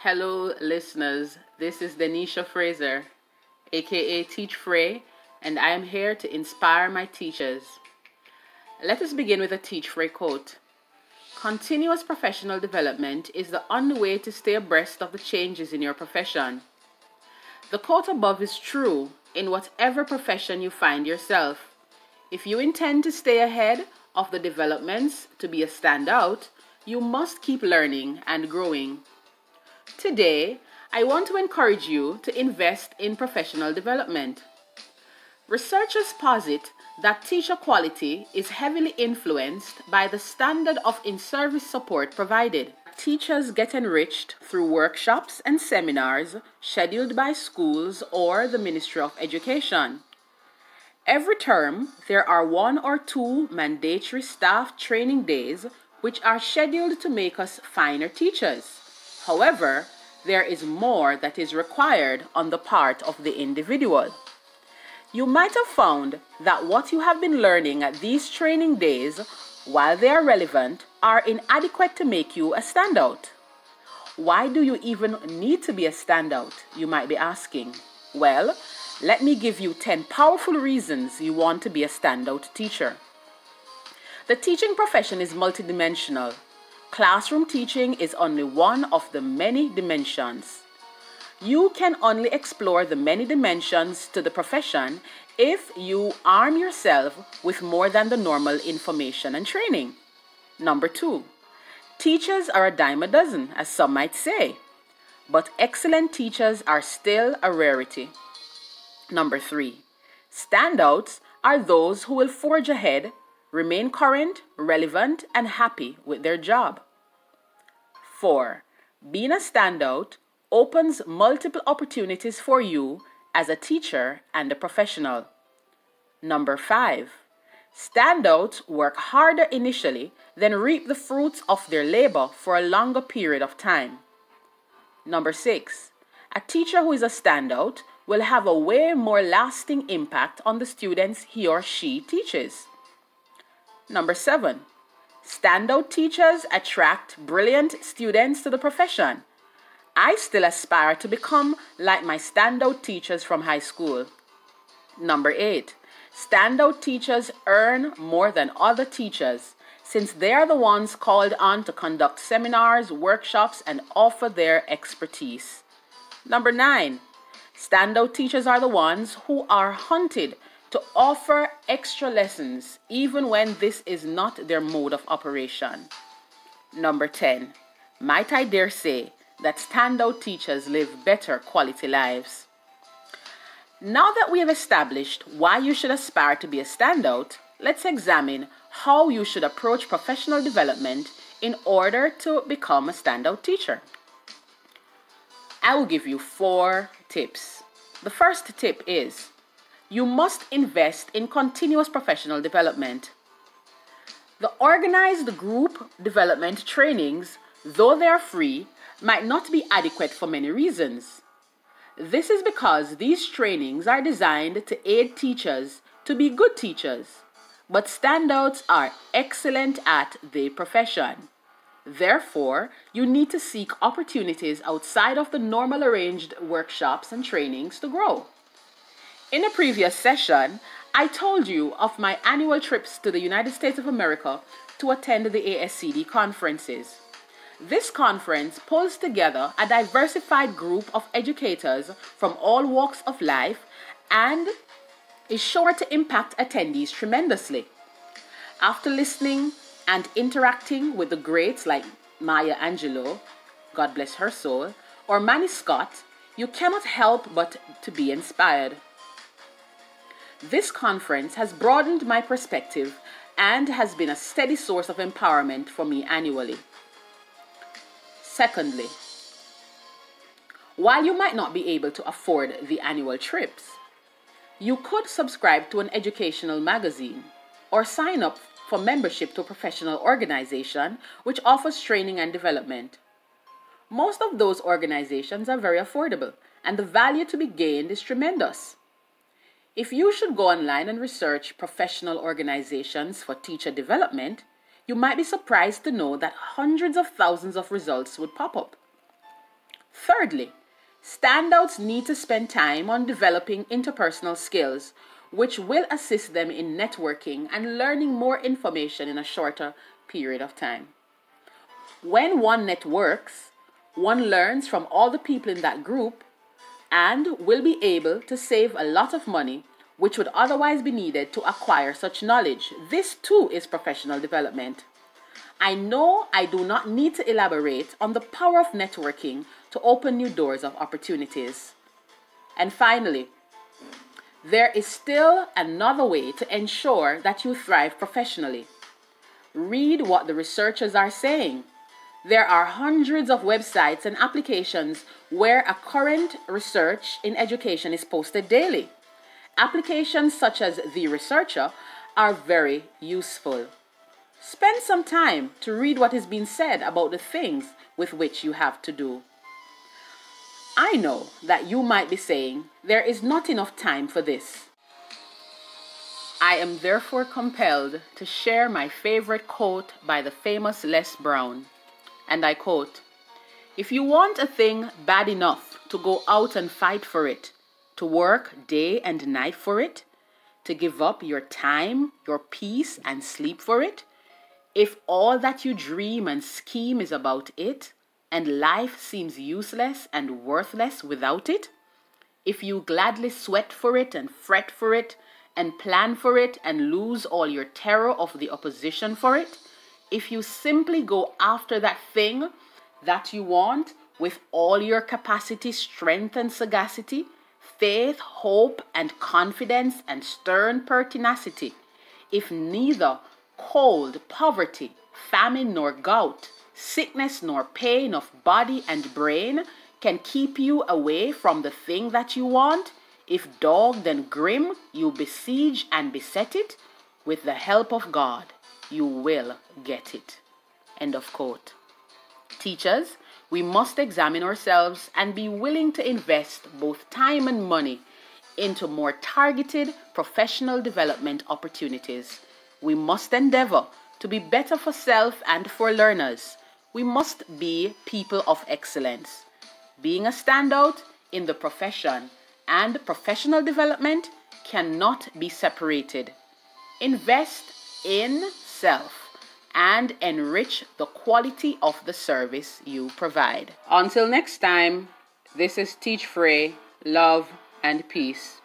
Hello, listeners. This is Denisha Fraser, aka Teach Frey, and I am here to inspire my teachers. Let us begin with a Teach Frey quote. Continuous professional development is the only way to stay abreast of the changes in your profession. The quote above is true in whatever profession you find yourself. If you intend to stay ahead of the developments to be a standout, you must keep learning and growing. Today, I want to encourage you to invest in professional development. Researchers posit that teacher quality is heavily influenced by the standard of in-service support provided. Teachers get enriched through workshops and seminars scheduled by schools or the Ministry of Education. Every term, there are 1 or 2 mandatory staff training days which are scheduled to make us finer teachers. However, there is more that is required on the part of the individual. You might have found that what you have been learning at these training days, while they are relevant, are inadequate to make you a standout. Why do you even need to be a standout, you might be asking? Well, let me give you 10 powerful reasons you want to be a standout teacher. The teaching profession is multidimensional. Classroom teaching is only one of the many dimensions. You can only explore the many dimensions to the profession if you arm yourself with more than the normal information and training. Number 2, teachers are a dime a dozen, as some might say, but excellent teachers are still a rarity. Number 3, standouts are those who will forge ahead, remain current, relevant, and happy with their job. 4, being a standout opens multiple opportunities for you as a teacher and a professional. Number 5, standouts work harder initially, then reap the fruits of their labor for a longer period of time. Number 6, a teacher who is a standout will have a way more lasting impact on the students he or she teaches. Number 7, standout teachers attract brilliant students to the profession. I still aspire to become like my standout teachers from high school. Number 8, standout teachers earn more than other teachers since they are the ones called on to conduct seminars, workshops, and offer their expertise. Number 9, standout teachers are the ones who are hunted to offer extra lessons even when this is not their mode of operation. Number 10, might I dare say that standout teachers live better quality lives. Now that we have established why you should aspire to be a standout, let's examine how you should approach professional development in order to become a standout teacher. I will give you 4 tips. The first tip is, you must invest in continuous professional development. The organized group development trainings, though they are free, might not be adequate for many reasons. This is because these trainings are designed to aid teachers to be good teachers, but standouts are excellent at the profession. Therefore, you need to seek opportunities outside of the normal arranged workshops and trainings to grow. In a previous session, I told you of my annual trips to the United States of America to attend the ASCD conferences. This conference pulls together a diversified group of educators from all walks of life and is sure to impact attendees tremendously. After listening and interacting with the greats like Maya Angelou, God bless her soul, or Manny Scott, you cannot help but to be inspired. This conference has broadened my perspective and has been a steady source of empowerment for me annually. Secondly, while you might not be able to afford the annual trips, you could subscribe to an educational magazine or sign up for membership to a professional organization which offers training and development. Most of those organizations are very affordable, and the value to be gained is tremendous. If you should go online and research professional organizations for teacher development, you might be surprised to know that hundreds of thousands of results would pop up. Thirdly, standouts need to spend time on developing interpersonal skills, which will assist them in networking and learning more information in a shorter period of time. When one networks, one learns from all the people in that group and will be able to save a lot of money, which would otherwise be needed to acquire such knowledge. This too is professional development. I know I do not need to elaborate on the power of networking to open new doors of opportunities. And finally, there is still another way to ensure that you thrive professionally. Read what the researchers are saying. There are hundreds of websites and applications where a current research in education is posted daily. Applications such as The Researcher are very useful. Spend some time to read what is being said about the things with which you have to do. I know that you might be saying, there is not enough time for this. I am therefore compelled to share my favorite quote by the famous Les Brown. And I quote, "If you want a thing bad enough to go out and fight for it, to work day and night for it, to give up your time, your peace, and sleep for it, if all that you dream and scheme is about it, and life seems useless and worthless without it, if you gladly sweat for it and fret for it, and plan for it and lose all your terror of the opposition for it, if you simply go after that thing that you want with all your capacity, strength, and sagacity, faith, hope, and confidence, and stern pertinacity, if neither cold, poverty, famine, nor gout, sickness, nor pain of body and brain can keep you away from the thing that you want, if dogged and grim you besiege and beset it, with the help of God, you will get it." End of quote. Teachers, we must examine ourselves and be willing to invest both time and money into more targeted professional development opportunities. We must endeavor to be better for self and for learners. We must be people of excellence. Being a standout in the profession and professional development cannot be separated. Invest in self and enrich the quality of the service you provide. Until next time, this is Teach Frey. Love and peace.